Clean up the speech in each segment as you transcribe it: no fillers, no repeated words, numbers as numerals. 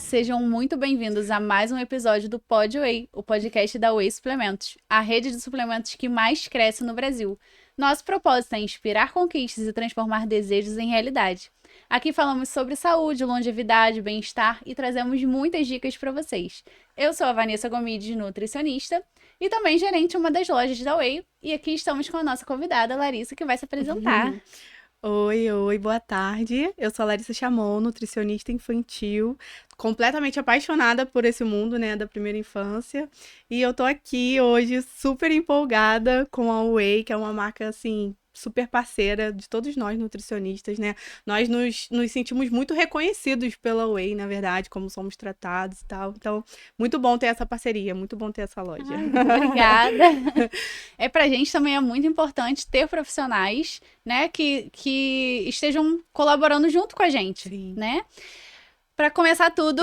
sejam muito bem-vindos a mais um episódio do Pod Whey, o podcast da Whey Suplementos, a rede de suplementos que mais cresce no Brasil. Nosso propósito é inspirar conquistas e transformar desejos em realidade. Aqui falamos sobre saúde, longevidade, bem-estar e trazemos muitas dicas para vocês. Eu sou a Vanessa Gomides, nutricionista e também gerente de uma das lojas da Whey, e aqui estamos com a nossa convidada, Larissa, que vai se apresentar. Oi, boa tarde. Eu sou a Larissa Chamon, nutricionista infantil, completamente apaixonada por esse mundo, né, da primeira infância. E eu tô aqui hoje super empolgada com a Whey, que é uma marca, assim, super parceira de todos nós nutricionistas, né? Nós nos sentimos muito reconhecidos pela Whey, na verdade, como somos tratados e tal. Então, muito bom ter essa parceria, muito bom ter essa loja. Ai, muito obrigada. Pra gente também é muito importante ter profissionais, né, que estejam colaborando junto com a gente, Sim. né? Para começar tudo,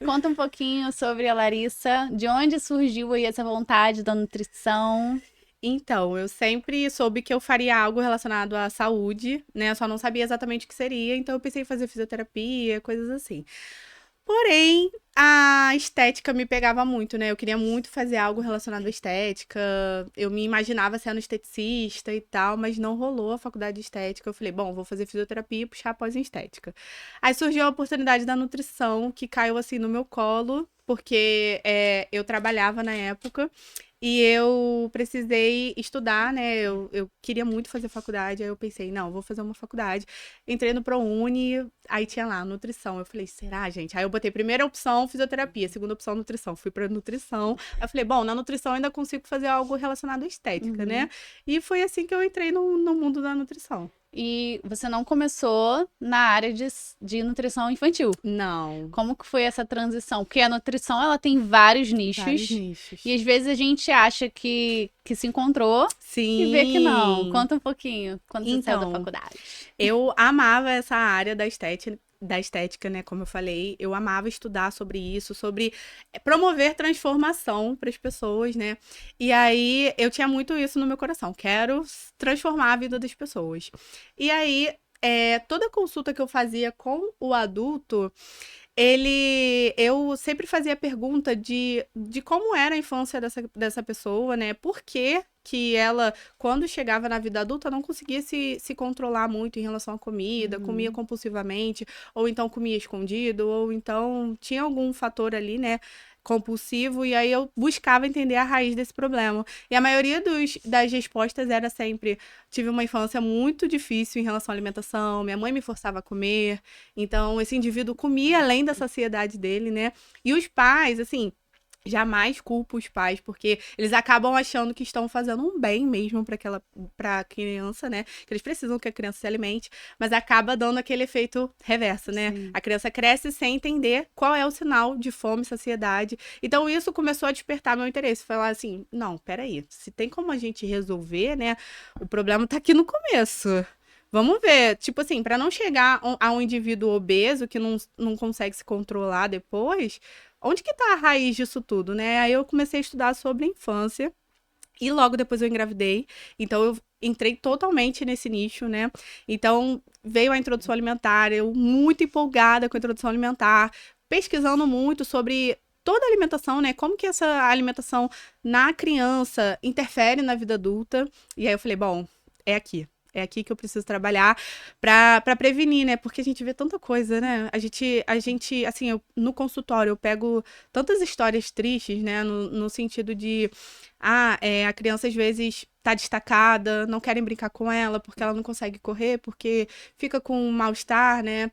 conta um pouquinho sobre a Larissa, de onde surgiu aí essa vontade da nutrição. Então, eu sempre soube que eu faria algo relacionado à saúde, né? Eu só não sabia exatamente o que seria, então eu pensei em fazer fisioterapia, coisas assim. Porém, a estética me pegava muito, né? Eu queria muito fazer algo relacionado à estética. Eu me imaginava sendo esteticista e tal, mas não rolou a faculdade de estética. Eu falei, bom, vou fazer fisioterapia e puxar após em estética. Aí surgiu a oportunidade da nutrição, que caiu assim no meu colo, porque eu trabalhava na época. E eu precisei estudar, né? Eu queria muito fazer faculdade, aí eu pensei, não, vou fazer uma faculdade. Entrei no ProUni, aí tinha lá, nutrição. Eu falei, será, gente? Aí eu botei primeira opção, fisioterapia, segunda opção, nutrição. Fui pra nutrição. Aí eu falei, bom, na nutrição eu ainda consigo fazer algo relacionado à estética, né? E foi assim que eu entrei no mundo da nutrição. E você não começou na área de nutrição infantil. Não. Como que foi essa transição? Porque a nutrição, ela tem vários nichos. Vários nichos. E às vezes a gente acha que se encontrou. Sim. E vê que não. Conta um pouquinho, quando você saiu da faculdade. Eu amava essa área da estética, né? Como eu falei, eu amava estudar sobre isso, sobre promover transformação para as pessoas, né? E aí eu tinha muito isso no meu coração. Quero transformar a vida das pessoas. E aí, toda consulta que eu fazia com o adulto, eu sempre fazia a pergunta de como era a infância dessa pessoa, né? Por que ela, quando chegava na vida adulta, não conseguia se controlar muito em relação à comida, comia compulsivamente, ou então comia escondido, ou então tinha algum fator ali, né, compulsivo, e aí eu buscava entender a raiz desse problema. E a maioria das respostas era sempre: tive uma infância muito difícil em relação à alimentação, minha mãe me forçava a comer, então esse indivíduo comia além da saciedade dele, né? E os pais, assim, jamais culpo os pais, porque eles acabam achando que estão fazendo um bem mesmo para a criança, né? Que eles precisam que a criança se alimente, mas acaba dando aquele efeito reverso, né? Sim. A criança cresce sem entender qual é o sinal de fome, saciedade. Então isso começou a despertar meu interesse, falar assim, não, peraí, se tem como a gente resolver, né? O problema tá aqui no começo. Vamos ver, tipo assim, para não chegar a um indivíduo obeso que não consegue se controlar depois, onde que tá a raiz disso tudo, né? Aí eu comecei a estudar sobre a infância e logo depois eu engravidei. Então eu entrei totalmente nesse nicho, né? Então veio a introdução alimentar, eu muito empolgada com a introdução alimentar, pesquisando muito sobre toda a alimentação, né? Como que essa alimentação na criança interfere na vida adulta. E aí eu falei, bom, é aqui. É aqui que eu preciso trabalhar pra prevenir, né? Porque a gente vê tanta coisa, né? A gente assim, no consultório eu pego tantas histórias tristes, né? No sentido de, a criança às vezes tá destacada, não querem brincar com ela porque ela não consegue correr, porque fica com um mal-estar, né?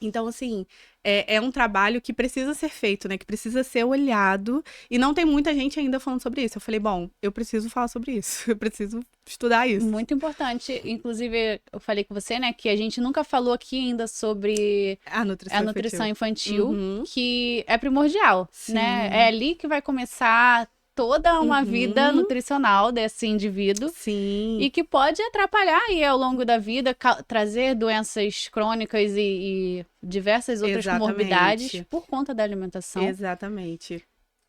Então, assim, é um trabalho que precisa ser feito, né? Que precisa ser olhado. E não tem muita gente ainda falando sobre isso. Eu falei, bom, eu preciso falar sobre isso. Eu preciso estudar isso. Muito importante. Inclusive, eu falei com você, né, que a gente nunca falou aqui ainda sobre A nutrição infantil, que é primordial, né? É ali que vai começar toda uma vida nutricional desse indivíduo. Sim. E que pode atrapalhar aí ao longo da vida, trazer doenças crônicas e diversas outras comorbidades por conta da alimentação. Exatamente.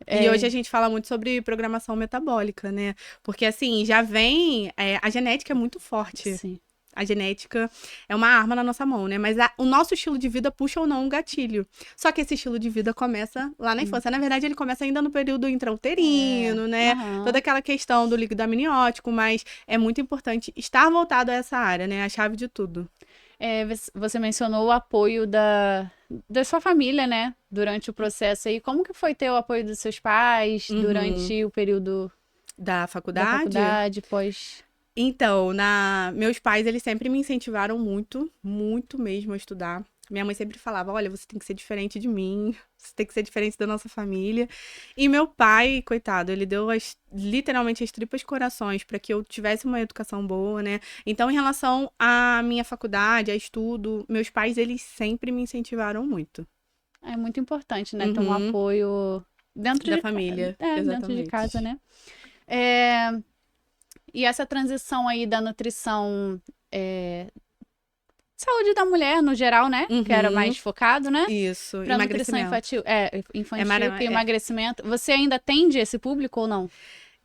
E hoje a gente fala muito sobre programação metabólica, né? Porque, assim, já vem... a genética é muito forte. Sim. A genética é uma arma na nossa mão, né? Mas o nosso estilo de vida puxa ou não um gatilho. Só que esse estilo de vida começa lá na infância. Na verdade, ele começa ainda no período intrauterino, né? Aham. Toda aquela questão do líquido amniótico, mas é muito importante estar voltado a essa área, né? A chave de tudo. Você mencionou o apoio da sua família, né? Durante o processo aí. Como que foi ter o apoio dos seus pais durante o período Da da faculdade? faculdade, pós... Então, meus pais, eles sempre me incentivaram muito, muito mesmo a estudar. Minha mãe sempre falava, olha, você tem que ser diferente de mim, você tem que ser diferente da nossa família. E meu pai, coitado, ele deu literalmente as tripas corações para que eu tivesse uma educação boa, né? Então, em relação à minha faculdade, a estudo, meus pais, eles sempre me incentivaram muito. É muito importante, né? Ter um Uhum, apoio dentro da de, família, dentro de casa, exatamente. né? É, e essa transição aí da nutrição, saúde da mulher no geral, né? Que era Uhum, mais focado, né? isso, Pra nutrição emagrecimento. infantil, É, infantil e emagrecimento. Você ainda atende esse público ou não?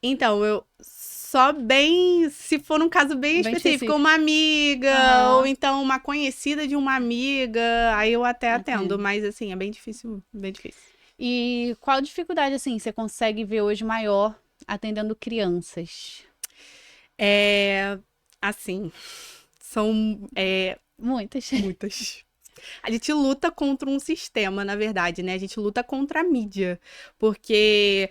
Então, eu só bem, se for um caso bem Bem específico, específico. uma amiga, ou Aham, então uma conhecida de uma amiga, aí eu até atendo, atendo. mas assim, é bem difícil, bem difícil. E qual dificuldade, assim, você consegue ver hoje maior atendendo crianças? É, assim, são Muitas. muitas. A gente luta contra um sistema, na verdade, né? A gente luta contra a mídia, porque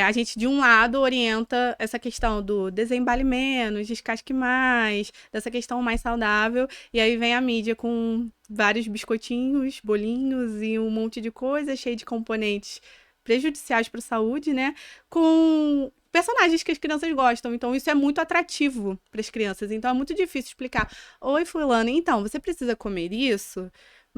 a gente, de um lado, orienta essa questão do desembale menos, descasque mais, dessa questão mais saudável, e aí vem a mídia com vários biscoitinhos, bolinhos e um monte de coisa cheio de componentes prejudiciais para a saúde, né? Com personagens que as crianças gostam. Então, isso é muito atrativo para as crianças. Então, é muito difícil explicar. Oi, fulano, então, você precisa comer isso?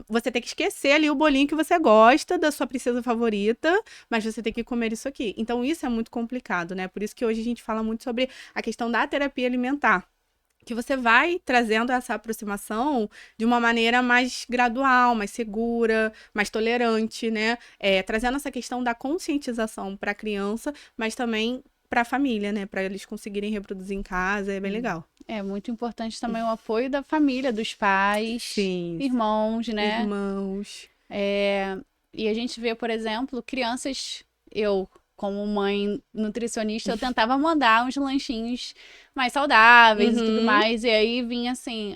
Você tem que esquecer ali o bolinho que você gosta da sua princesa favorita, mas você tem que comer isso aqui. Então, isso é muito complicado, né? Por isso que hoje a gente fala muito sobre a questão da terapia alimentar. Que você vai trazendo essa aproximação de uma maneira mais gradual, mais segura, mais tolerante, né? Trazendo essa questão da conscientização para a criança, mas também para a família, né? Para eles conseguirem reproduzir em casa, é bem legal. É muito importante também o apoio da família, dos pais, Sim, irmãos, né? irmãos. E a gente vê, por exemplo, crianças, eu, como mãe nutricionista, eu tentava mandar uns lanchinhos mais saudáveis e tudo Uhum, mais. E aí vinha assim,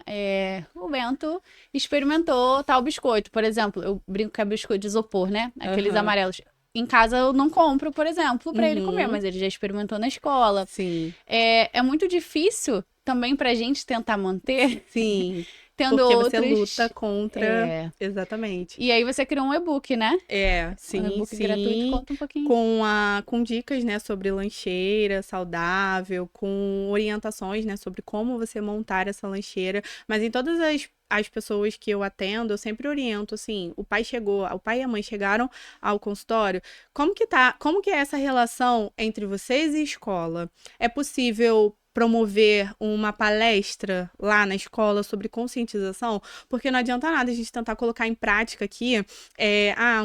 o Bento experimentou tal biscoito. Por exemplo, eu brinco que é biscoito de isopor, né? Aqueles aham, amarelos. Em casa eu não compro, por exemplo, para ele comer, uhum, mas ele já experimentou na escola. sim, É muito difícil também pra gente tentar manter, sim. tendo Porque você luta outros. contra. Exatamente. E aí você criou um e-book, né? Um Sim, e-book gratuito, sim, conta um pouquinho. com dicas, né, sobre lancheira saudável, com orientações, né, sobre como você montar essa lancheira. Mas em todas as pessoas que eu atendo, eu sempre oriento, assim, o pai e a mãe chegaram ao consultório, como que é essa relação entre vocês e escola? É possível promover uma palestra lá na escola sobre conscientização? Porque não adianta nada a gente tentar colocar em prática aqui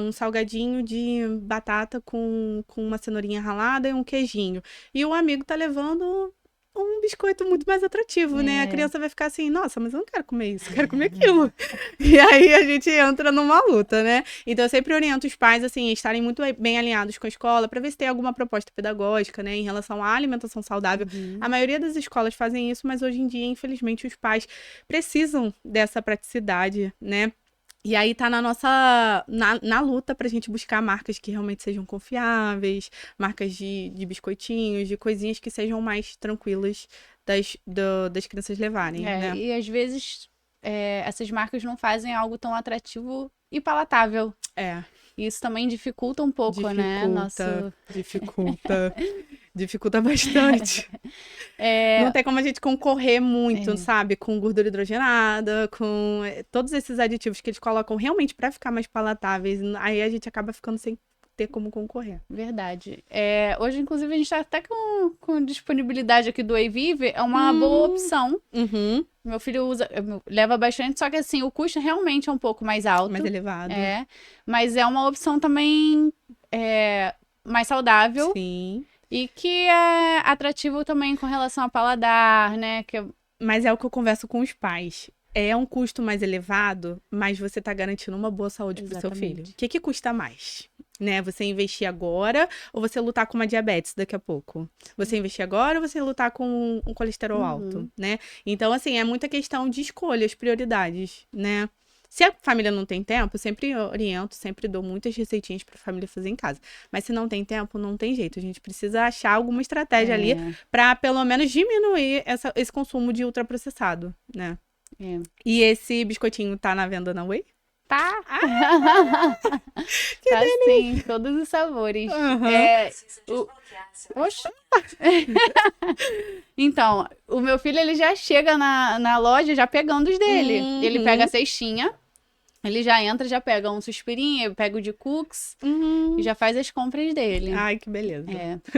um salgadinho de batata com uma cenourinha ralada e um queijinho. E o amigo tá levando um biscoito muito mais atrativo, né? A É, criança vai ficar assim, nossa, mas eu não quero comer isso, eu quero comer aquilo. E aí a gente entra numa luta, né? Então eu sempre oriento os pais, assim, a estarem muito bem alinhados com a escola para ver se tem alguma proposta pedagógica, né, em relação à alimentação saudável. A uhum. maioria das escolas fazem isso, mas hoje em dia, infelizmente, os pais precisam dessa praticidade, né? E aí tá na luta pra gente buscar marcas que realmente sejam confiáveis, marcas de biscoitinhos, de coisinhas que sejam mais tranquilas das crianças levarem, né? E às vezes essas marcas não fazem algo tão atrativo e palatável. É, E isso também dificulta um pouco, né? dificulta, dificulta, dificulta bastante. Não É, tem como a gente concorrer muito, é, sabe? Com gordura hidrogenada, com todos esses aditivos que eles colocam realmente pra ficar mais palatáveis. Aí a gente acaba ficando sem ter como concorrer. verdade. Hoje, inclusive, a gente tá até com disponibilidade aqui do Wayvive, é uma boa Hum, opção. uhum, Meu filho leva bastante, só que assim, o custo realmente é um pouco mais mais alto. elevado. É, mas é uma opção também mais saudável Sim. e que é atrativo também com relação ao paladar, né? Que Mas é o que eu converso com os pais. É um custo mais elevado, mas você tá garantindo uma boa saúde pro seu filho. Exatamente. O que custa mais? Né? Você investir agora ou você lutar com uma diabetes daqui a pouco? Você investir agora ou você lutar com um colesterol alto, né? Então, assim, é muita questão de escolhas, prioridades, né? Se a família não tem tempo, eu sempre oriento, sempre dou muitas receitinhas para a família fazer em casa. Mas se não tem tempo, não tem jeito. A gente precisa achar alguma estratégia ali para pelo menos diminuir esse consumo de ultraprocessado, né? E esse biscoitinho tá na venda na Whey? Tá. Que Tá sim, todos os sabores. Oxe. Então, o meu filho, ele já chega na loja já pegando os dele. Ele pega a cestinha, ele já entra, já pega um suspirinho, pega o de cookies e já faz as compras dele. Ai, que beleza.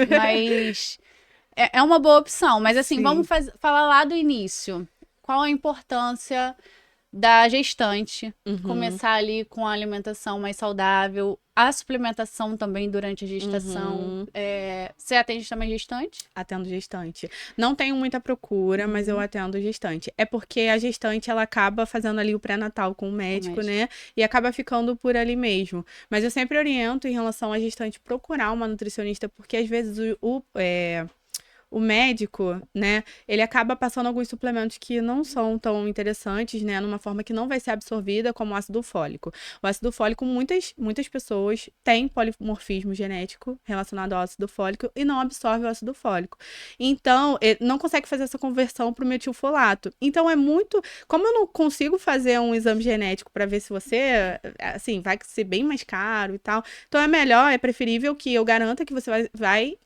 Mas é uma boa opção. Mas assim, Sim. vamos falar lá do início. Qual a importância da gestante começar ali com a alimentação mais saudável, a suplementação também durante a gestação. Você atende também gestante? Atendo gestante. Não tenho muita procura, mas eu atendo gestante. É porque a gestante, ela acaba fazendo ali o pré-natal com o médico, né? E acaba ficando por ali mesmo. Mas eu sempre oriento em relação à gestante procurar uma nutricionista, porque às vezes o médico, né, ele acaba passando alguns suplementos que não são tão interessantes, né, numa forma que não vai ser absorvida como o ácido fólico. O ácido fólico, muitas pessoas têm polimorfismo genético relacionado ao ácido fólico e não absorve o ácido fólico. Então, não consegue fazer essa conversão para o metilfolato. Então, como eu não consigo fazer um exame genético para ver se você, assim, vai ser bem mais caro e tal, então é preferível que eu garanta que você vai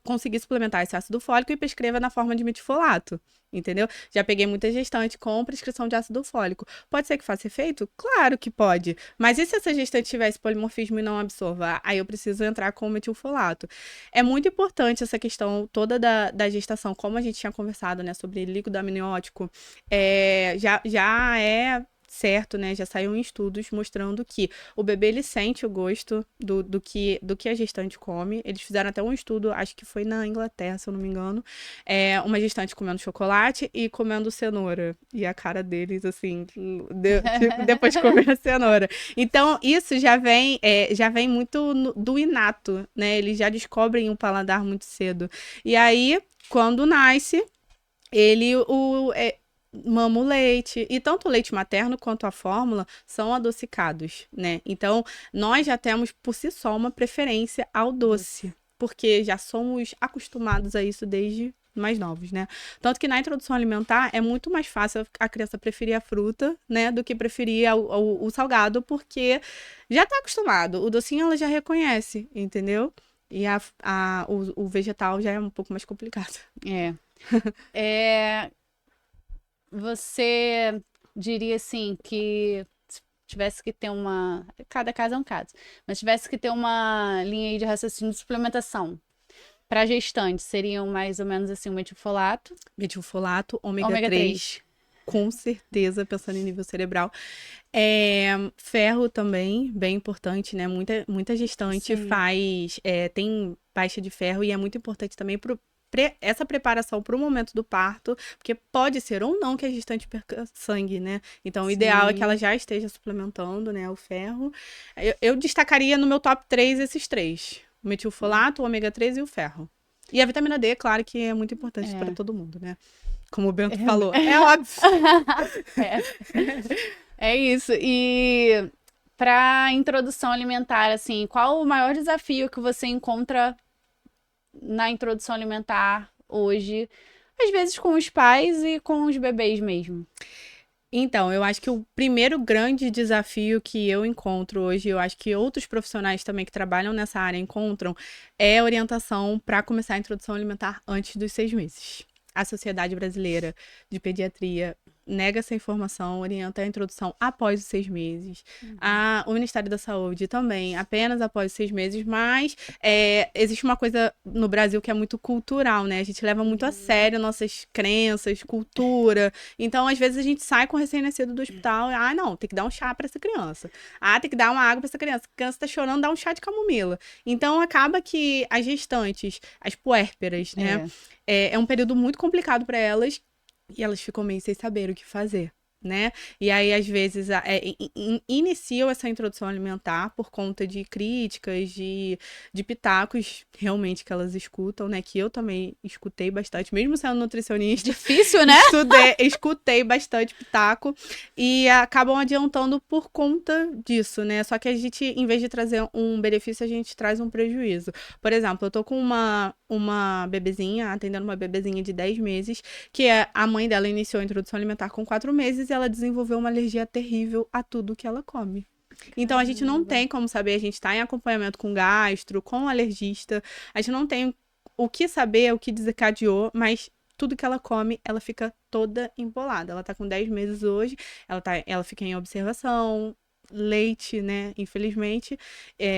conseguir suplementar esse ácido fólico e prescreva na forma de metilfolato, entendeu? Já peguei muita gestante com prescrição de ácido fólico. Pode ser que faça efeito? Claro que pode. Mas e se essa gestante tivesse polimorfismo e não absorva? Aí eu preciso entrar com o metilfolato. É muito importante essa questão toda da gestação, como a gente tinha conversado, né, sobre líquido amniótico, já é certo, né? Já saiu em estudos mostrando que o bebê, ele sente o gosto do que a gestante come. Eles fizeram até um estudo, acho que foi na Inglaterra, se eu não me engano, uma gestante comendo chocolate e comendo cenoura. E a cara deles, assim, depois de comer a cenoura. Então, isso já vem muito do inato, né? Eles já descobrem o paladar muito cedo. E aí, quando nasce, ele mama o leite. E tanto o leite materno quanto a fórmula são adocicados, né? Então, nós já temos por si só uma preferência ao doce, porque já somos acostumados a isso desde mais novos, né? Tanto que na introdução alimentar é muito mais fácil a criança preferir a fruta, né, do que preferir o salgado, porque já tá acostumado. O docinho ela já reconhece, entendeu? E o vegetal já é um pouco mais complicado. Você diria assim que se tivesse que ter cada caso é um caso, mas tivesse que ter uma linha aí de raciocínio de suplementação para gestante, seriam mais ou menos assim o metilfolato, ômega 3, com certeza, pensando em nível cerebral. Ferro também, bem importante, né? Muita gestante tem baixa de ferro e é muito importante também essa preparação para o momento do parto, porque pode ser ou não que a gestante perca sangue, né? Então, o ideal é que ela já esteja suplementando, né, o ferro. Eu destacaria no meu top 3 esses três: o metilfolato, o ômega 3 e o ferro. E a vitamina D, claro que é muito importante para todo mundo, né? Como o Bento falou. É óbvio. É isso. E para introdução alimentar, assim, qual o maior desafio que você encontra na introdução alimentar hoje, às vezes com os pais e com os bebês mesmo? Então, eu acho que o primeiro grande desafio que eu encontro hoje, eu acho que outros profissionais também que trabalham nessa área encontram, é a orientação para começar a introdução alimentar antes dos 6 meses. A Sociedade Brasileira de Pediatria nega essa informação, orienta a introdução após os 6 meses. O Ministério da Saúde também, apenas após os 6 meses, mas existe uma coisa no Brasil que é muito cultural, né? A gente leva muito a sério nossas crenças, cultura. Então, às vezes, a gente sai com o recém-nascido do hospital e, não, tem que dar um chá para essa criança. Tem que dar uma água para essa criança. A criança tá chorando, dá um chá de camomila. Então, acaba que as gestantes, as puérperas, né? É um período muito complicado para elas. e elas ficam meio sem saber o que fazer, né? E aí, às vezes, iniciam essa introdução alimentar por conta de críticas, de pitacos, realmente, que elas escutam, né? Que eu também escutei bastante, mesmo sendo nutricionista. Difícil, né? Escutei bastante pitaco e acabam adiantando por conta disso, né? Só que a gente, em vez de trazer um benefício, a gente traz um prejuízo. Por exemplo, eu tô com uma bebezinha, atendendo uma bebezinha de 10 meses, que a mãe dela iniciou a introdução alimentar com 4 meses e ela desenvolveu uma alergia terrível a tudo que ela come. Então, a gente não tem como saber, a gente tá em acompanhamento com gastro, com alergista, a gente não tem o que saber, o que desencadeou, mas tudo que ela come, ela fica toda embolada. Ela tá com 10 meses hoje, ela fica em observação, leite, né? Infelizmente.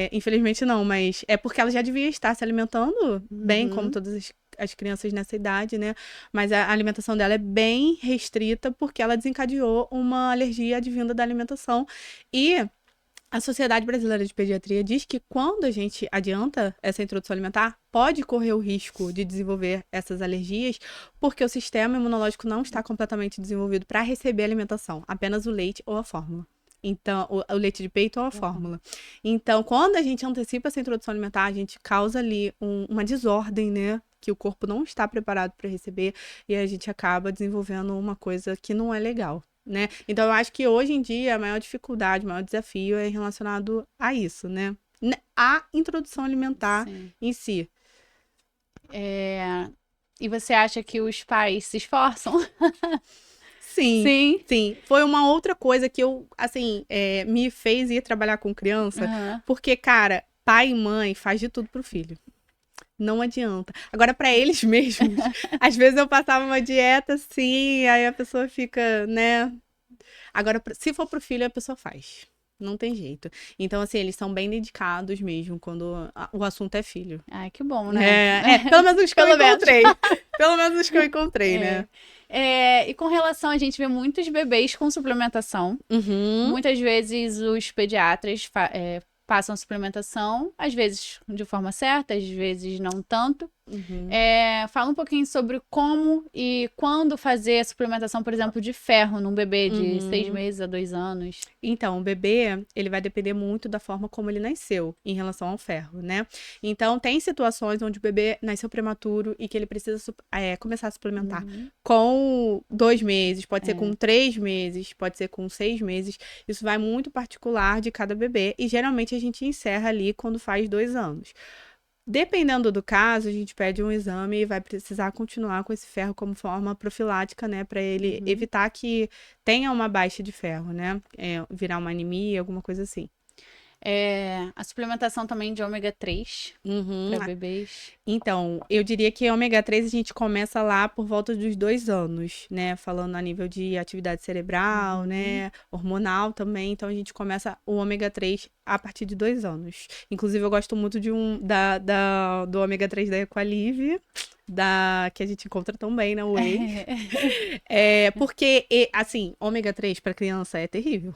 Infelizmente não, mas é porque ela já devia estar se alimentando bem, como todas as crianças nessa idade, né? Mas a alimentação dela é bem restrita porque ela desencadeou uma alergia advinda da alimentação. E a Sociedade Brasileira de Pediatria diz que quando a gente adianta essa introdução alimentar, pode correr o risco de desenvolver essas alergias, porque o sistema imunológico não está completamente desenvolvido para receber alimentação, apenas o leite ou a fórmula. Então, o leite de peito ou a fórmula. Então, quando a gente antecipa essa introdução alimentar, a gente causa ali uma desordem, né? Que o corpo não está preparado para receber e a gente acaba desenvolvendo uma coisa que não é legal, né? Então, eu acho que hoje em dia a maior dificuldade, o maior desafio é relacionado a isso, né? A introdução alimentar em si. E você acha que os pais se esforçam? Sim. Foi uma outra coisa que eu, assim, me fez ir trabalhar com criança, porque, cara, pai e mãe faz de tudo pro filho. Não adianta. Agora, pra eles mesmos, às vezes eu passava uma dieta assim, aí a pessoa fica, né? Agora, se for pro filho, a pessoa faz. Não tem jeito. Então, assim, eles são bem dedicados mesmo quando o assunto é filho. Ai, que bom, né? Pelo menos os que eu encontrei. Pelo menos os que eu encontrei, né? E com relação, a gente vê muitos bebês com suplementação. Muitas vezes os pediatras passam suplementação, às vezes de forma certa, às vezes não tanto. Fala um pouquinho sobre como e quando fazer a suplementação, por exemplo, de ferro num bebê de 6 meses a 2 anos. Então, o bebê, ele vai depender muito da forma como ele nasceu em relação ao ferro, né? Então, tem situações onde o bebê nasceu prematuro e que ele precisa começar a suplementar com 2 meses, pode ser com 3 meses, pode ser com 6 meses. Isso vai muito particular de cada bebê e geralmente a gente encerra ali quando faz 2 anos. Dependendo do caso, a gente pede um exame e vai precisar continuar com esse ferro como forma profilática, né? Para ele evitar que tenha uma baixa de ferro, né? Virar uma anemia, alguma coisa assim. A suplementação também de ômega 3 para bebês. Então, eu diria que ômega 3 a gente começa lá por volta dos 2 anos, né? Falando a nível de atividade cerebral, né? Hormonal também. Então, a gente começa o ômega 3 a partir de 2 anos. Inclusive, eu gosto muito do ômega 3 da Equalive, que a gente encontra também na Whey. Porque, assim, ômega 3 para criança é terrível.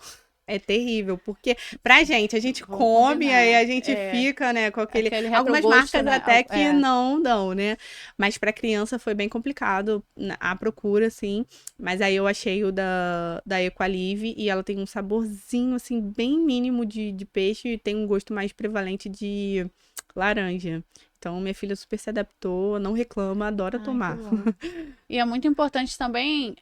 É terrível, porque pra gente, a gente come, aí a gente fica, né, com aquele algumas marcas, né? Até que não dão, né? Mas pra criança foi bem complicado a procura, assim. Mas aí eu achei o da Equalive e ela tem um saborzinho, assim, bem mínimo de peixe e tem um gosto mais prevalente de laranja. Então, minha filha super se adaptou, não reclama, adora tomar. E é muito importante também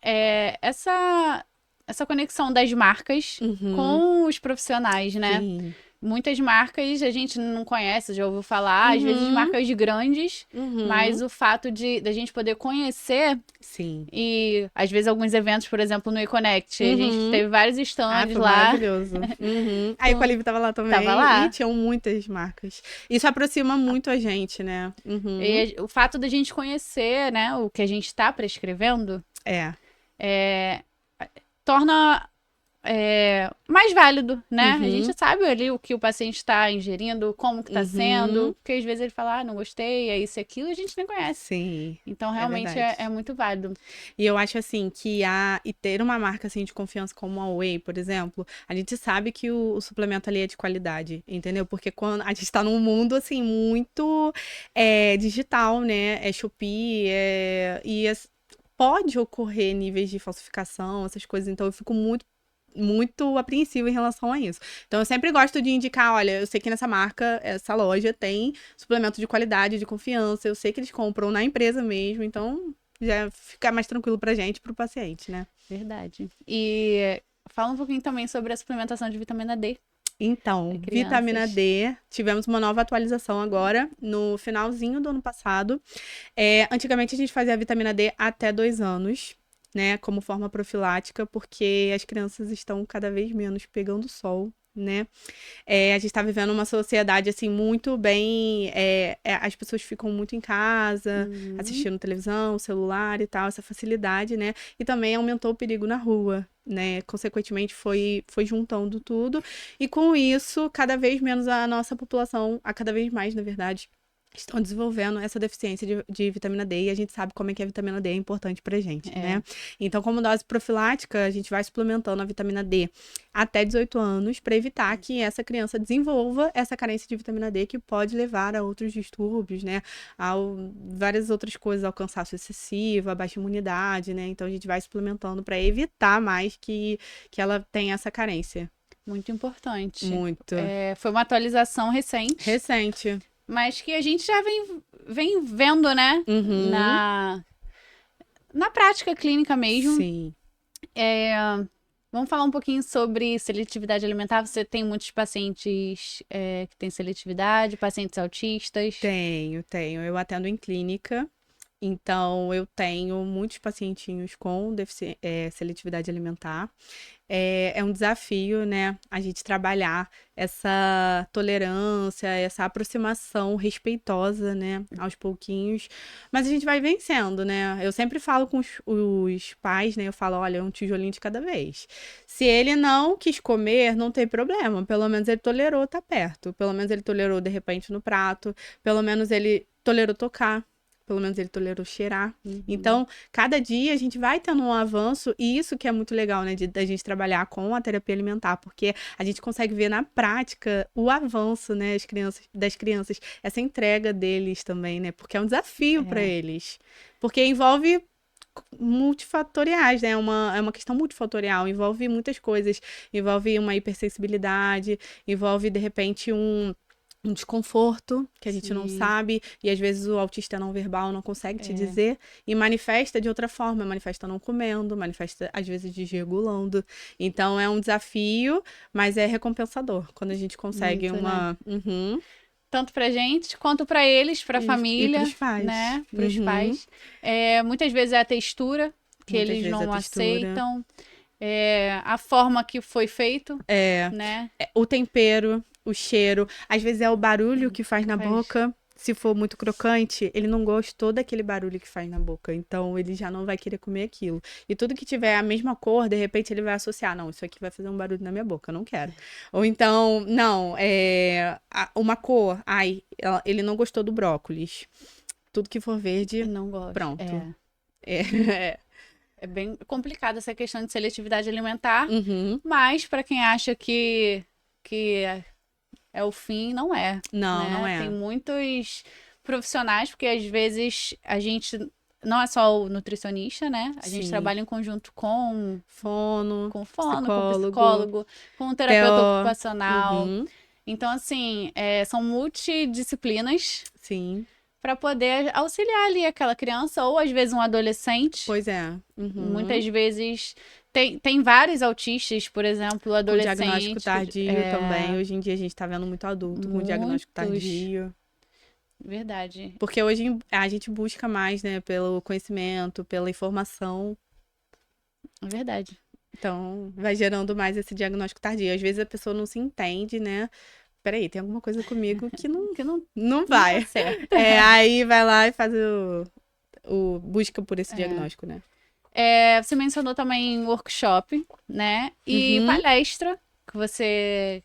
essa conexão das marcas com os profissionais, né? Sim. Muitas marcas a gente não conhece, já ouviu falar, às vezes marcas grandes, mas o fato da gente poder conhecer. Sim. E às vezes alguns eventos, por exemplo, no eConnect, a gente teve vários stands foi lá. Maravilhoso. A Equalive tava lá também. Tava lá. E tinham muitas marcas. Isso aproxima muito a gente, né? E o fato da gente conhecer, né, o que a gente tá prescrevendo. Torna mais válido, né? A gente sabe ali o que o paciente está ingerindo, como que tá sendo, porque às vezes ele fala, não gostei, é isso e aquilo, a gente nem conhece. Sim. Então, realmente é muito válido. E eu acho, assim, que ter uma marca, assim, de confiança como a Whey, por exemplo, a gente sabe que o suplemento ali é de qualidade, entendeu? Porque quando a gente tá num mundo, assim, muito digital, né? É Shopee, pode ocorrer níveis de falsificação, essas coisas, então eu fico muito apreensiva em relação a isso. Então, eu sempre gosto de indicar, olha, eu sei que nessa marca, essa loja tem suplemento de qualidade, de confiança, eu sei que eles compram na empresa mesmo, então já fica mais tranquilo pra gente, pro paciente, né? Verdade. E fala um pouquinho também sobre a suplementação de vitamina D. Então, vitamina D, tivemos uma nova atualização agora, no finalzinho do ano passado. Antigamente a gente fazia a vitamina D até 2 anos, né, como forma profilática, porque as crianças estão cada vez menos pegando sol, né? A gente tá vivendo uma sociedade, assim, muito bem... as pessoas ficam muito em casa, assistindo televisão, celular e tal, essa facilidade, né? E também aumentou o perigo na rua, né? Consequentemente, foi juntando tudo. E com isso, cada vez menos a nossa população, cada vez mais, na verdade, estão desenvolvendo essa deficiência de vitamina D, e a gente sabe como é que a vitamina D é importante pra gente, né? Então, como dose profilática, a gente vai suplementando a vitamina D até 18 anos para evitar que essa criança desenvolva essa carência de vitamina D, que pode levar a outros distúrbios, né? A várias outras coisas, ao cansaço excessivo, a baixa imunidade, né? Então, a gente vai suplementando para evitar mais que ela tenha essa carência. Muito importante. Muito. Foi uma atualização recente. Mas que a gente já vem vendo, né? Uhum. Na prática clínica mesmo. Sim. Vamos falar um pouquinho sobre seletividade alimentar. Você tem muitos pacientes que têm seletividade, pacientes autistas? Tenho. Eu atendo em clínica. Então, eu tenho muitos pacientinhos com seletividade alimentar. É um desafio, né, a gente trabalhar essa tolerância, essa aproximação respeitosa, né, aos pouquinhos. Mas a gente vai vencendo, né? Eu sempre falo com os pais, né, eu falo, olha, um tijolinho de cada vez. Se ele não quis comer, não tem problema. Pelo menos ele tolerou estar perto. Pelo menos ele tolerou, de repente, no prato. Pelo menos ele tolerou tocar. Pelo menos ele tolerou cheirar. Então, cada dia a gente vai tendo um avanço, e isso que é muito legal, né, da gente trabalhar com a terapia alimentar, porque a gente consegue ver na prática o avanço, né, das crianças, essa entrega deles também, né, porque é um desafio para eles. Porque envolve multifatoriais, né, é uma questão multifatorial, envolve muitas coisas, envolve uma hipersensibilidade, envolve, de repente, um desconforto que a gente não sabe, e às vezes o autista não verbal não consegue te dizer, e manifesta de outra forma, manifesta não comendo, manifesta às vezes desregulando. Então é um desafio, mas é recompensador quando a gente consegue muito, uma... né? Tanto pra gente, quanto pra eles, pra família, e pros pais, né? Pros pais. Muitas vezes é a textura que Muitas eles vezes não a textura. aceitam, a forma que foi feito, né? O tempero, o cheiro, às vezes é o barulho que faz na boca. Se for muito crocante, ele não gostou daquele barulho que faz na boca, então ele já não vai querer comer aquilo. E tudo que tiver a mesma cor, de repente ele vai associar, não, isso aqui vai fazer um barulho na minha boca, eu não quero. Ou então, não, uma cor, ele não gostou do brócolis. Tudo que for verde, não gosto. Pronto. É bem complicado essa questão de seletividade alimentar, mas para quem acha que é o fim, não é. Não, né? não é. Tem muitos profissionais, porque às vezes a gente não é só o nutricionista, né? A gente trabalha em conjunto com fono, com psicólogo, com um terapeuta ocupacional. Então, assim, são multidisciplinas. Sim. Para poder auxiliar ali aquela criança, ou às vezes um adolescente. Pois é. Muitas vezes tem vários autistas, por exemplo, adolescentes. Com diagnóstico tardio também. Hoje em dia a gente tá vendo muito adulto com diagnóstico tardio. Verdade. Porque hoje a gente busca mais, né, pelo conhecimento, pela informação. Verdade. Então, vai gerando mais esse diagnóstico tardio. Às vezes a pessoa não se entende, né? Peraí, tem alguma coisa comigo que não vai. Não tá certo. Aí vai lá e faz busca por esse diagnóstico, né? Você mencionou também workshop, né? E palestra, que você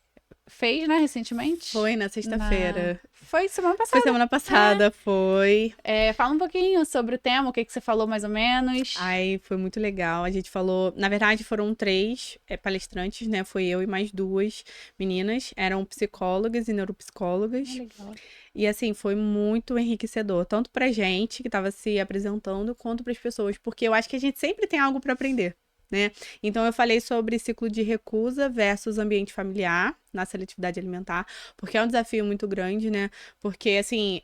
fez, né, recentemente? Foi na sexta-feira. Foi semana Foi passada. semana passada, foi. Fala um pouquinho sobre o tema, o que que você falou mais ou menos. Ai, foi muito legal. A gente falou, na verdade, foram 3 palestrantes, né? Foi eu e mais 2 meninas. Eram psicólogas e neuropsicólogas. Legal. E assim, foi muito enriquecedor, tanto pra gente que tava se apresentando, quanto pras pessoas, porque eu acho que a gente sempre tem algo pra aprender, né? Então eu falei sobre ciclo de recusa versus ambiente familiar na seletividade alimentar, porque é um desafio muito grande, né? Porque assim,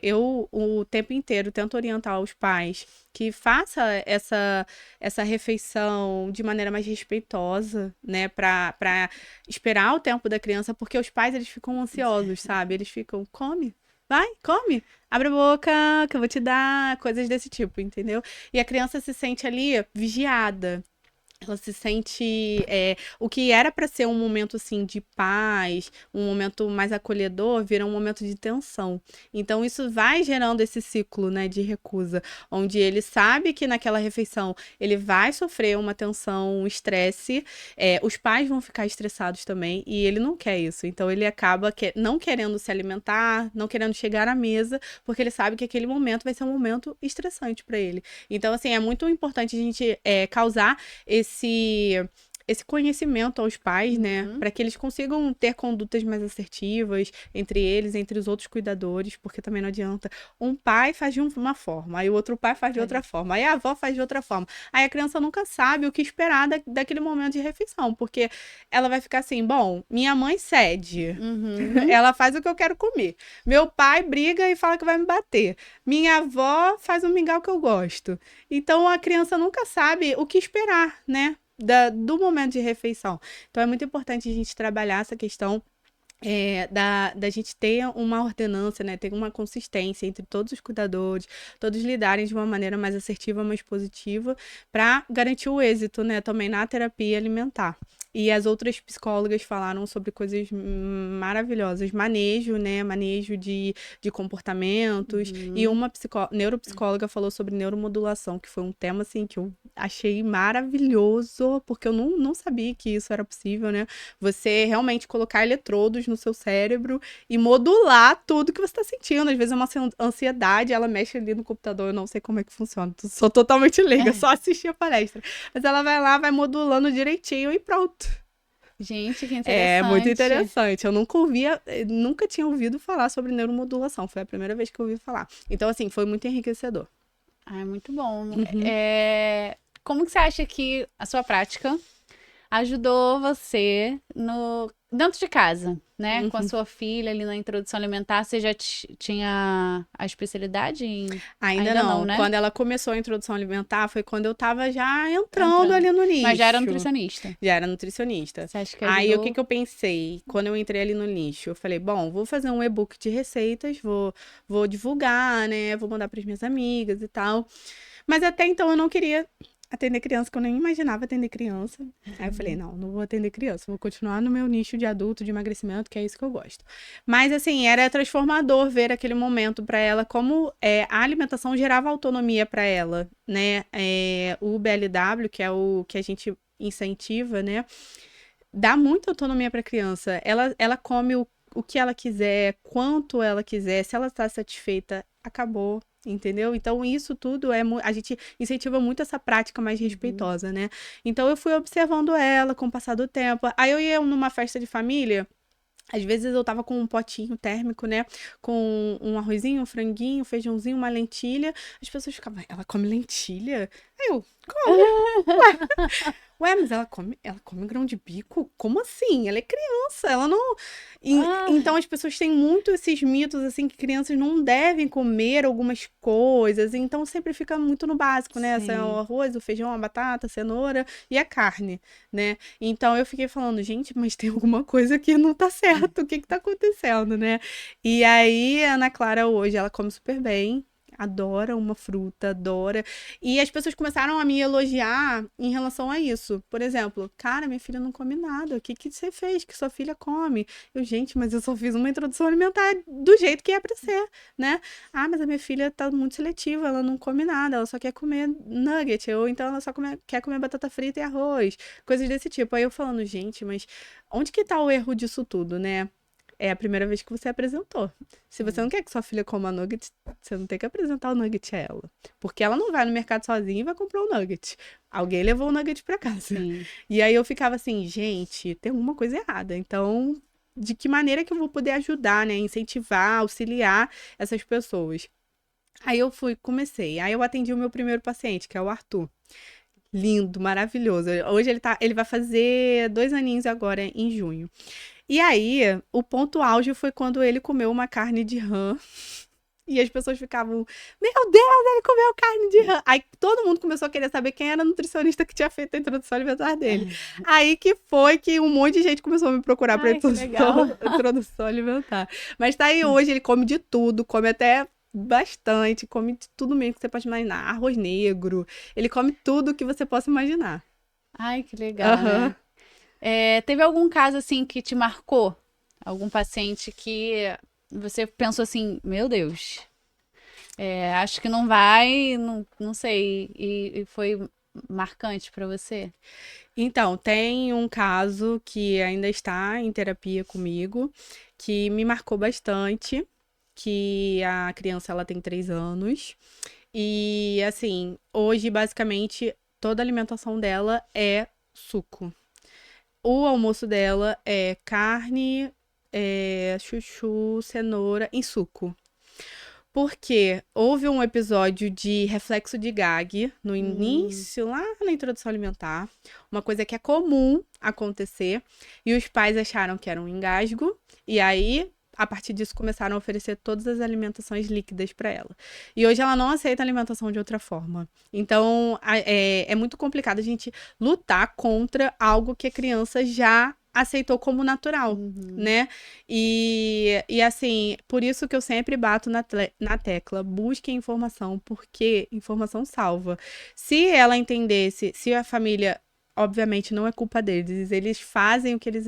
eu o tempo inteiro tento orientar os pais que faça essa refeição de maneira mais respeitosa, né? Pra esperar o tempo da criança, porque os pais eles ficam ansiosos, sabe? Eles ficam, come. Vai, come. Abre a boca, que eu vou te dar. Coisas desse tipo, entendeu? E a criança se sente ali vigiada. Ela se sente. O que era para ser um momento assim de paz, um momento mais acolhedor, vira um momento de tensão. Então, isso vai gerando esse ciclo, né, de recusa, onde ele sabe que naquela refeição ele vai sofrer uma tensão, um estresse, os pais vão ficar estressados também, e ele não quer isso. Então, ele acaba não querendo se alimentar, não querendo chegar à mesa, porque ele sabe que aquele momento vai ser um momento estressante para ele. Então, assim, é muito importante a gente causar esse conhecimento aos pais, né? Para que eles consigam ter condutas mais assertivas entre eles, entre os outros cuidadores, porque também não adianta. Um pai faz de uma forma, aí o outro pai faz de outra forma, aí a avó faz de outra forma. Aí a criança nunca sabe o que esperar daquele momento de refeição, porque ela vai ficar assim, bom, minha mãe cede, ela faz o que eu quero comer. Meu pai briga e fala que vai me bater. Minha avó faz um mingau que eu gosto. Então a criança nunca sabe o que esperar, né? Do momento de refeição. Então é muito importante a gente trabalhar essa questão da gente ter uma ordenança, né? Ter uma consistência entre todos os cuidadores, todos lidarem de uma maneira mais assertiva, mais positiva, para garantir o êxito, né? Também na terapia alimentar. E as outras psicólogas falaram sobre coisas maravilhosas. Manejo, né? Manejo de comportamentos. E uma neuropsicóloga falou sobre neuromodulação, que foi um tema, assim, que eu achei maravilhoso, porque eu não sabia que isso era possível, né? Você realmente colocar eletrodos no seu cérebro e modular tudo que você tá sentindo. Às vezes é uma ansiedade, ela mexe ali no computador, eu não sei como é que funciona. Sou totalmente leiga, só assisti a palestra. Mas ela vai lá, vai modulando direitinho e pronto. Gente, que interessante. É muito interessante. Eu nunca tinha ouvido falar sobre neuromodulação. Foi a primeira vez que eu ouvi falar. Então, assim, foi muito enriquecedor. É muito bom. Como que você acha que a sua prática ajudou você dentro de casa, né? Com a sua filha ali na introdução alimentar, você já tinha a especialidade em... Ainda não, né? Quando ela começou a introdução alimentar, foi quando eu tava já entrando ali no nicho. Mas já era nutricionista. Já era nutricionista. Você acha que ajudou? Aí, o que eu pensei? Quando eu entrei ali no nicho, eu falei, bom, vou fazer um e-book de receitas, vou divulgar, né? Vou mandar pras minhas amigas e tal. Mas até então eu não queria atender criança, que eu nem imaginava atender criança. Aí eu falei, não vou atender criança, vou continuar no meu nicho de adulto, de emagrecimento, que é isso que eu gosto. Mas, assim, era transformador ver aquele momento para ela, como a alimentação gerava autonomia para ela, né? O BLW, que é o que a gente incentiva, né? Dá muita autonomia para a criança. Ela come o que ela quiser, quanto ela quiser, se ela está satisfeita, acabou. Entendeu? Então, isso tudo a gente incentiva muito essa prática mais respeitosa, né? Então, eu fui observando ela com o passar do tempo. Aí, eu ia numa festa de família, às vezes eu tava com um potinho térmico, né? Com um arrozinho, um franguinho, um feijãozinho, uma lentilha. As pessoas ficavam, ela come lentilha? Aí eu, come. Ué, mas ela come grão de bico? Como assim? Ela é criança, ela não... Então, as pessoas têm muito esses mitos, assim, que crianças não devem comer algumas coisas. Então, sempre fica muito no básico, né? O arroz, o feijão, a batata, a cenoura e a carne, né? Então, eu fiquei falando, gente, mas tem alguma coisa que não tá certo. O que tá acontecendo, né? E aí, a Ana Clara, hoje, ela come super bem. adora uma fruta, adora. E as pessoas começaram a me elogiar em relação a isso. Por exemplo, cara, minha filha não come nada. O que que você fez que sua filha come? Eu, gente, mas eu só fiz uma introdução alimentar do jeito que é pra ser, né? Ah, mas a minha filha tá muito seletiva, ela não come nada, ela só quer comer nugget, ou então ela só quer comer batata frita e arroz, coisas desse tipo. Aí eu falando, gente, mas onde que tá o erro disso tudo, né? É a primeira vez que você apresentou. Se você não quer que sua filha coma nugget, você não tem que apresentar o nugget a ela. Porque ela não vai no mercado sozinha e vai comprar um nugget. Alguém levou o nugget pra casa. Sim. E aí eu ficava assim, gente, tem alguma coisa errada. Então, de que maneira que eu vou poder ajudar, né? Incentivar, auxiliar essas pessoas. Aí eu comecei. Aí eu atendi o meu primeiro paciente, que é o Arthur. Lindo, maravilhoso. Hoje ele vai fazer 2 aninhos agora, em junho. E aí, o ponto auge foi quando ele comeu uma carne de rã. E as pessoas ficavam, meu Deus, ele comeu carne de rã. Aí todo mundo começou a querer saber quem era a nutricionista que tinha feito a introdução alimentar dele. Aí que foi que um monte de gente começou a me procurar pra Ai, que legal. introdução alimentar. Mas tá aí hoje, ele come de tudo, come até bastante, come de tudo mesmo que você pode imaginar. Arroz negro, ele come tudo que você possa imaginar. Ai, que legal, Aham. né? Teve algum caso, assim, que te marcou? Algum paciente que você pensou assim, meu Deus, acho que não vai, não sei, e foi marcante pra você? Então, tem um caso que ainda está em terapia comigo, que me marcou bastante, que a criança ela tem 3 anos. E assim, hoje basicamente toda a alimentação dela é suco. O almoço dela é carne, chuchu, cenoura em suco. Porque houve um episódio de reflexo de gag no início, lá na introdução alimentar, uma coisa que é comum acontecer, e os pais acharam que era um engasgo, e aí, a partir disso, começaram a oferecer todas as alimentações líquidas para ela. E hoje ela não aceita alimentação de outra forma. Então, é muito complicado a gente lutar contra algo que a criança já aceitou como natural, né? E assim, por isso que eu sempre bato na tecla, busque informação, porque informação salva. Se ela entendesse, se a família, obviamente não é culpa deles, eles fazem o que eles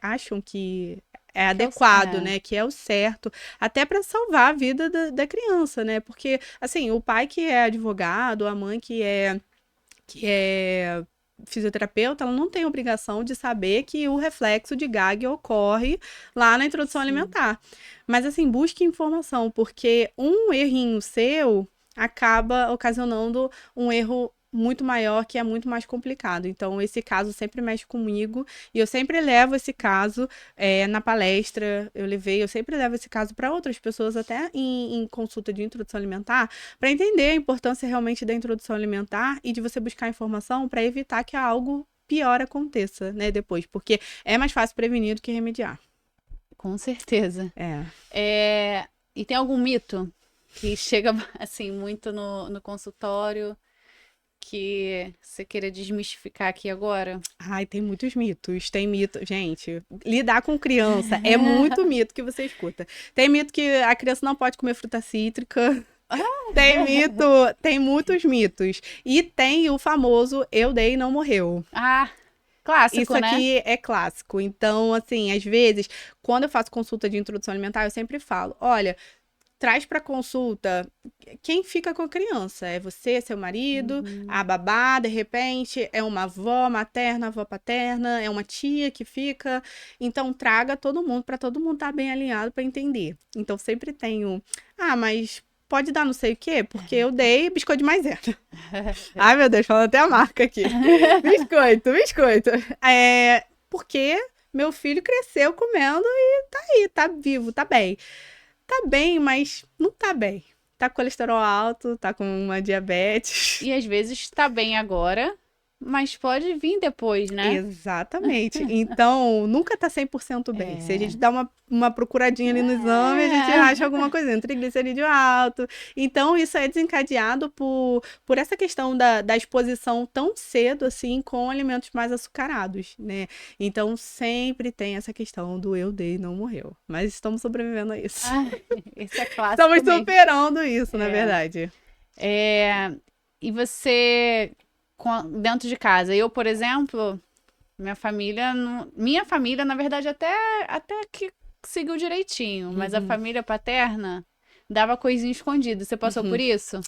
acham que é adequado, né? Que é o certo, até para salvar a vida da criança, né? Porque, assim, o pai que é advogado, a mãe que é fisioterapeuta, ela não tem obrigação de saber que o reflexo de gag ocorre lá na introdução alimentar. Mas, assim, busque informação, porque um errinho seu acaba ocasionando um erro muito maior, que é muito mais complicado. Então, esse caso sempre mexe comigo, e eu sempre levo esse caso na palestra, eu sempre levo esse caso para outras pessoas, até em consulta de introdução alimentar, para entender a importância realmente da introdução alimentar e de você buscar informação para evitar que algo pior aconteça, né, depois, porque é mais fácil prevenir do que remediar. Com certeza. É. E tem algum mito que chega, assim, muito no consultório que você queira desmistificar aqui agora? Ai, tem muitos mitos. Tem mito. Gente, lidar com criança é muito mito que você escuta. Tem mito que a criança não pode comer fruta cítrica. Tem muitos mitos. E tem o famoso eu dei e não morreu. Ah, clássico, Isso né? aqui é clássico. Então, assim, às vezes, quando eu faço consulta de introdução alimentar, eu sempre falo: olha, traz para consulta quem fica com a criança. É você, seu marido, a babá, de repente, é uma avó materna, avó paterna, é uma tia que fica. Então, traga todo mundo, para todo mundo estar bem alinhado para entender. Então, sempre tenho, mas pode dar não sei o quê, porque eu dei biscoito de maisena. Ai, meu Deus, falando até a marca aqui. Biscoito. Porque meu filho cresceu comendo e tá aí, tá vivo, tá bem. Tá bem, mas não tá bem. Tá com colesterol alto, tá com uma diabetes. E às vezes tá bem agora, mas pode vir depois, né? Exatamente. Então, nunca tá 100% bem. Se a É. gente dá uma procuradinha ali no exame, a gente acha alguma coisa, triglicerídeo alto. Então, isso é desencadeado por essa questão da exposição tão cedo, assim, com alimentos mais açucarados, né? Então, sempre tem essa questão do eu dei e não morreu. Mas estamos sobrevivendo a isso. Ah, esse é clássico Estamos mesmo. superando isso, na É. verdade. E você, dentro de casa, eu, por exemplo, minha família, na verdade, até que seguiu direitinho, mas a família paterna dava coisinha escondida. Você passou por isso?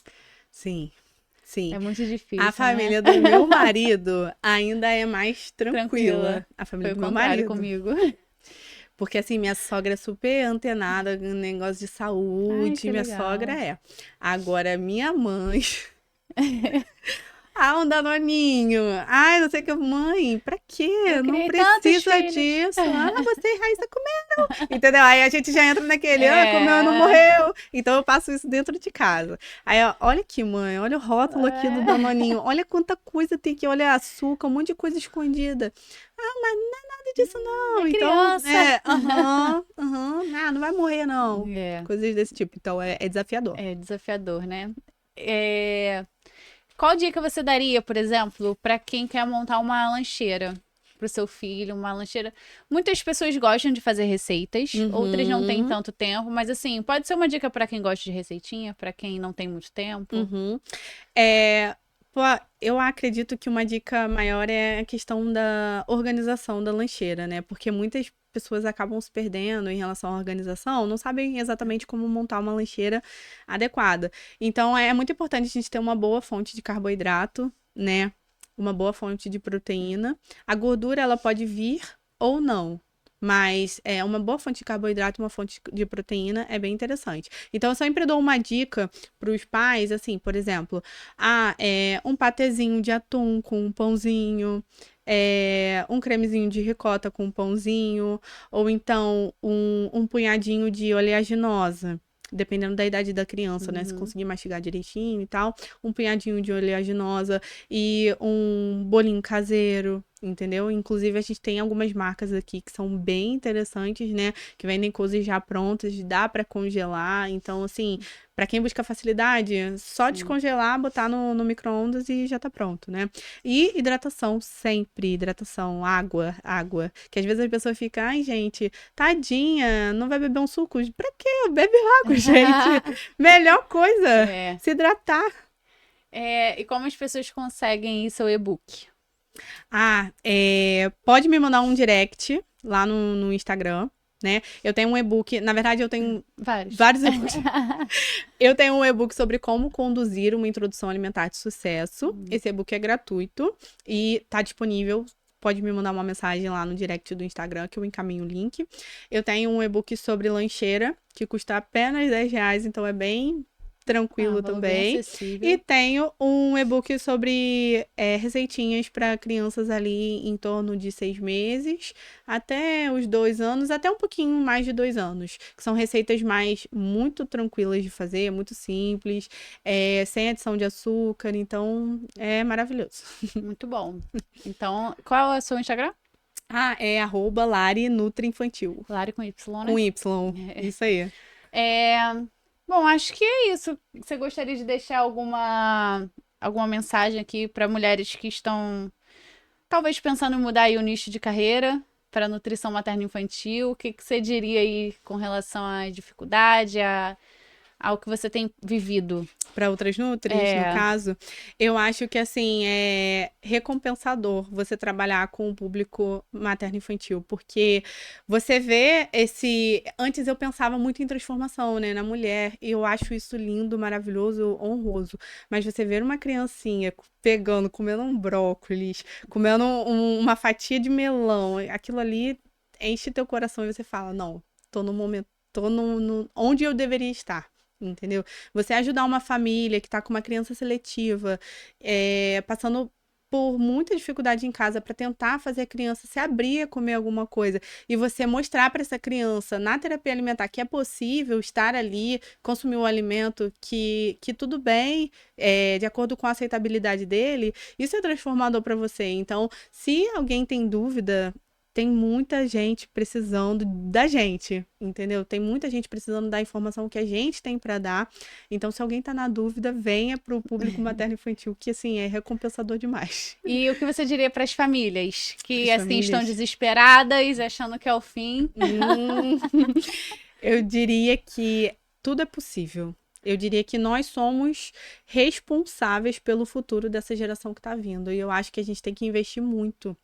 Sim, sim. É muito difícil, A família né? do meu marido ainda é mais tranquila. Tranquila. A Foi família o do meu contrário marido. comigo. Porque assim, minha sogra é super antenada no negócio de Ai, saúde. que Minha legal. sogra é. Agora, minha mãe. Ah, um danoninho. Ai, não sei o que. Mãe, pra quê? Eu Não criei tantos precisa filhos. disso. Ah, você e Raíssa comeram. Entendeu? Aí a gente já entra naquele, comeu, não É. morreu. Então eu passo isso dentro de casa. Aí, ó, olha aqui, mãe, olha o rótulo aqui do danoninho. Olha quanta coisa tem aqui. Olha açúcar, um monte de coisa escondida. Ah, mas não é nada disso, não. É Então, criança. não vai morrer, não. É, Coisas desse tipo. Então é desafiador. é desafiador, né? Qual dica você daria, por exemplo, para quem quer montar uma lancheira pro seu filho, uma lancheira? Muitas pessoas gostam de fazer receitas, outras não têm Uhum. tanto tempo, mas assim, pode ser uma dica para quem gosta de receitinha, para quem não tem muito tempo. Uhum. Pô, eu acredito que uma dica maior é a questão da organização da lancheira, né? Porque muitas pessoas acabam se perdendo em relação à organização, não sabem exatamente como montar uma lancheira adequada. Então, é muito importante a gente ter uma boa fonte de carboidrato, né? Uma boa fonte de proteína. A gordura, ela pode vir ou não. Mas é uma boa fonte de carboidrato e uma fonte de proteína é bem interessante. Então, eu sempre dou uma dica para os pais, assim, por exemplo, um patezinho de atum com um pãozinho, um cremezinho de ricota com um pãozinho, ou então um punhadinho de oleaginosa. Dependendo da idade da criança, né? Se Uhum. conseguir mastigar direitinho e tal. Um punhadinho de oleaginosa e um bolinho caseiro, entendeu? Inclusive, a gente tem algumas marcas aqui que são bem interessantes, né? Que vendem coisas já prontas, dá para congelar. Então, assim, para quem busca facilidade, só Sim. descongelar, botar no micro-ondas e já tá pronto, né? E hidratação, sempre. Hidratação, água, água. Que às vezes a pessoa fica, ai, gente, tadinha, não vai beber um suco? Pra quê? Bebe água, gente. Melhor coisa, É. se hidratar. E como as pessoas conseguem ir seu e-book? Pode me mandar um direct lá no Instagram, né? Eu tenho um e-book, na verdade eu tenho vários e-books. Eu tenho um e-book sobre como conduzir uma introdução alimentar de sucesso. Esse e-book é gratuito e tá disponível. Pode me mandar uma mensagem lá no direct do Instagram que eu encaminho o link. Eu tenho um e-book sobre lancheira, que custa apenas R$10, então é bem tranquilo Valor bem também. acessível. E tenho um e-book sobre receitinhas para crianças ali em torno de 6 meses, até os 2 anos, até um pouquinho mais de 2 anos. Que são receitas muito tranquilas de fazer, muito simples, sem adição de açúcar, então é maravilhoso. Muito bom. Então, qual é o seu Instagram? É @Lari Nutri Infantil. Lari com Y, né? Com Y. Isso aí. Bom, acho que é isso. Você gostaria de deixar alguma mensagem aqui para mulheres que estão talvez pensando em mudar aí o nicho de carreira para nutrição materno-infantil? O que você diria aí com relação à dificuldade, ao que você tem vivido? Para outras nutris, no caso, eu acho que assim é recompensador você trabalhar com o público materno-infantil, porque você vê antes eu pensava muito em transformação, né, na mulher, e eu acho isso lindo, maravilhoso, honroso. Mas você ver uma criancinha comendo um brócolis, comendo uma fatia de melão, aquilo ali enche teu coração e você fala, não, tô no momento, tô onde eu deveria estar. Entendeu? Você ajudar uma família que tá com uma criança seletiva, passando por muita dificuldade em casa para tentar fazer a criança se abrir a comer alguma coisa e você mostrar para essa criança na terapia alimentar que é possível estar ali, consumir um alimento que tudo bem, de acordo com a aceitabilidade dele, isso é transformador para você. Então, se alguém tem dúvida, tem muita gente precisando da gente, entendeu? Tem muita gente precisando da informação que a gente tem para dar. Então, se alguém tá na dúvida, venha pro público materno-infantil, que assim é recompensador demais. E o que você diria para as famílias que Pras assim famílias? estão desesperadas, achando que é o fim? Eu diria que tudo é possível. Eu diria que nós somos responsáveis pelo futuro dessa geração que tá vindo. E eu acho que a gente tem que investir muito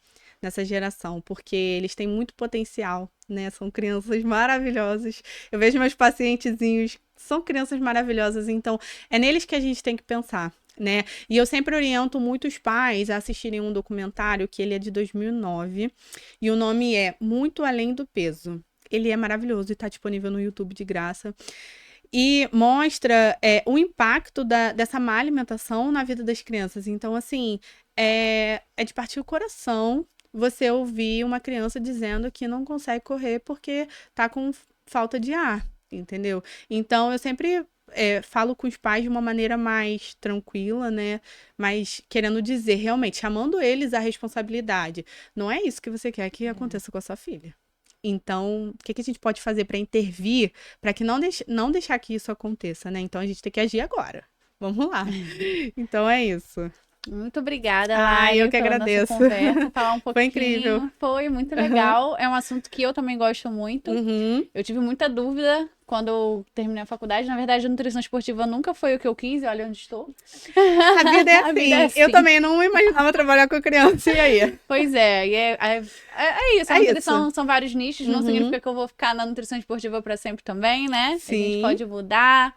nessa geração, porque eles têm muito potencial, né? São crianças maravilhosas. Eu vejo meus pacientezinhos, são crianças maravilhosas, então é neles que a gente tem que pensar, né? E eu sempre oriento muitos pais a assistirem um documentário que ele é de 2009 e o nome é Muito Além do Peso. Ele é maravilhoso e está disponível no YouTube de graça. E mostra o impacto dessa má alimentação na vida das crianças. Então, assim, é de partir o coração você ouvir uma criança dizendo que não consegue correr porque tá com falta de ar, entendeu? Então, eu sempre falo com os pais de uma maneira mais tranquila, né? Mas querendo dizer, realmente, chamando eles à responsabilidade. Não é isso que você quer que aconteça com a sua filha. Então, o que a gente pode fazer para intervir, para que não deixar que isso aconteça, né? Então, a gente tem que agir agora. Vamos lá. Então, é isso. Muito obrigada, Ai, eu que pela nossa agradeço. conversa, falar um pouquinho. Foi incrível. Foi muito legal. É um assunto que eu também gosto muito. Eu tive muita dúvida quando eu terminei a faculdade. Na verdade, a nutrição esportiva nunca foi o que eu quis, e olha onde estou. A vida é assim. A vida é assim. Eu também não imaginava trabalhar com criança, e aí? Pois é, e é isso. A É nutrição são vários nichos, não significa que eu vou ficar na nutrição esportiva para sempre também, né? A Sim. gente pode mudar.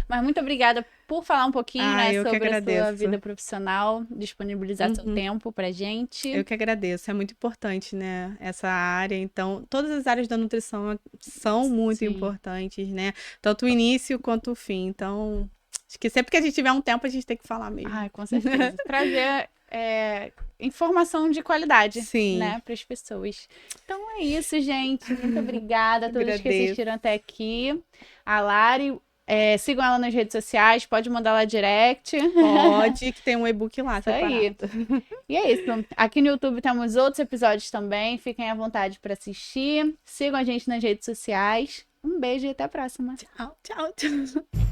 Mas muito obrigada por falar um pouquinho, né, eu que sobre a sua agradeço. vida profissional, disponibilizar seu tempo pra gente. Eu que agradeço. É muito importante, né? Essa área. Então, todas as áreas da nutrição são muito Sim. importantes, né? Tanto o início quanto o fim. Então, acho que sempre que a gente tiver um tempo, a gente tem que falar mesmo. Ai, com certeza. Trazer informação de qualidade, Sim. né, para as pessoas. Então é isso, gente. Muito obrigada a todos que Agradeço. assistiram até aqui. A Lari, sigam ela nas redes sociais, pode mandar lá direct. Pode, que tem um e-book lá, Isso aí. separado. E é isso. Aqui no YouTube temos outros episódios também. Fiquem à vontade para assistir. Sigam a gente nas redes sociais. Um beijo e até a próxima. Tchau, tchau, tchau.